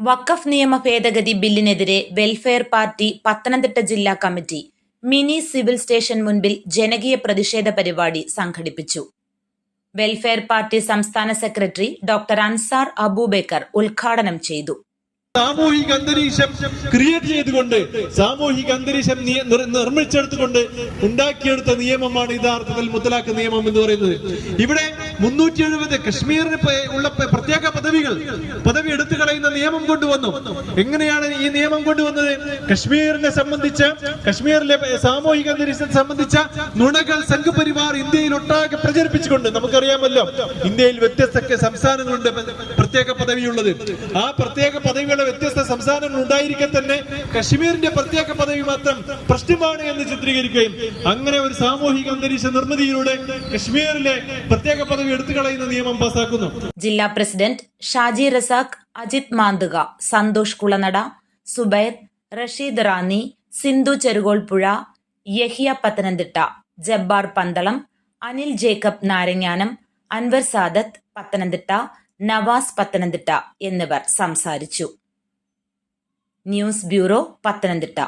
വഖഫ് നിയമ ഭേദഗതി ബില്ലിനെതിരെ വെൽഫെയർ പാർട്ടി പത്തനംതിട്ട ജില്ലാ കമ്മിറ്റി മിനി സിവിൽ സ്റ്റേഷൻ മുൻപിൽ ജനകീയ പ്രതിഷേധ പരിപാടി സംഘടിപ്പിച്ചു. വെൽഫെയർ പാർട്ടി സംസ്ഥാന സെക്രട്ടറി ഡോക്ടർ അൻസാർ അബൂബക്കർ ഉദ്ഘാടനം ചെയ്തു. സാമൂഹിക അന്തരീക്ഷം ക്രിയേറ്റ് ചെയ്തുകൊണ്ട് സാമൂഹിക അന്തരീക്ഷം നിർമ്മിച്ചെടുത്തുകൊണ്ട് ഉണ്ടാക്കിയെടുത്ത നിയമമാണ് യഥാർത്ഥത്തിൽ മുത്തലാഖ് നിയമം എന്ന് പറയുന്നത്. ഇവിടെ 370 കശ്മീരിന് ഉള്ള പ്രത്യേക പദവി എടുത്തു കളയുന്ന നിയമം കൊണ്ടുവന്നു. എങ്ങനെയാണ് ഈ നിയമം കൊണ്ടുവന്നത്? കശ്മീരിനെ സംബന്ധിച്ച കശ്മീരിലെ സാമൂഹിക അന്തരീക്ഷത്തെ സംബന്ധിച്ച നുണകൾ സംഘപരിവാർ ഇന്ത്യയിൽ ഒട്ടാകെ പ്രചരിപ്പിച്ചുകൊണ്ട്, നമുക്കറിയാമല്ലോ ഇന്ത്യയിൽ വ്യത്യസ്ത സംസ്ഥാനങ്ങളുണ്ട് പ്രത്യേക പദവിയുള്ളത്. ആ പ്രത്യേക പദവികളെ വ്യത്യസ്ത സംസ്ഥാനങ്ങൾ ഉണ്ടായിരിക്കെ തന്നെ കശ്മീരിന്റെ പ്രത്യേക പദവി മാത്രം പ്രശ്നമാണ് എന്ന് ചിത്രീകരിക്കുകയും അങ്ങനെ ഒരു സാമൂഹിക അന്തരീക്ഷ നിർമ്മിതിയിലൂടെ കശ്മീരിലെ പ്രത്യേക പദവി എടുത്തു കളയുന്ന നിയമം പാസാക്കുന്നു. ജില്ലാ പ്രസിഡന്റ് ഷാജി റസാഖ്, അജിത് മാന്തുക, സന്തോഷ് കുളനട, സുബൈർ, റഷീദ് റാന്നി, സിന്ധു ചെറുകോൾപ്പുഴ, യഹിയ പത്തനംതിട്ട, ജബ്ബാർ പന്തളം, അനിൽ ജേക്കബ് നാരങ്ങാനം, അൻവർ സാദത്ത് പത്തനംതിട്ട, നവാസ് പത്തനംതിട്ട എന്നിവർ സംസാരിച്ചു. News bureau, Pathanamthitta.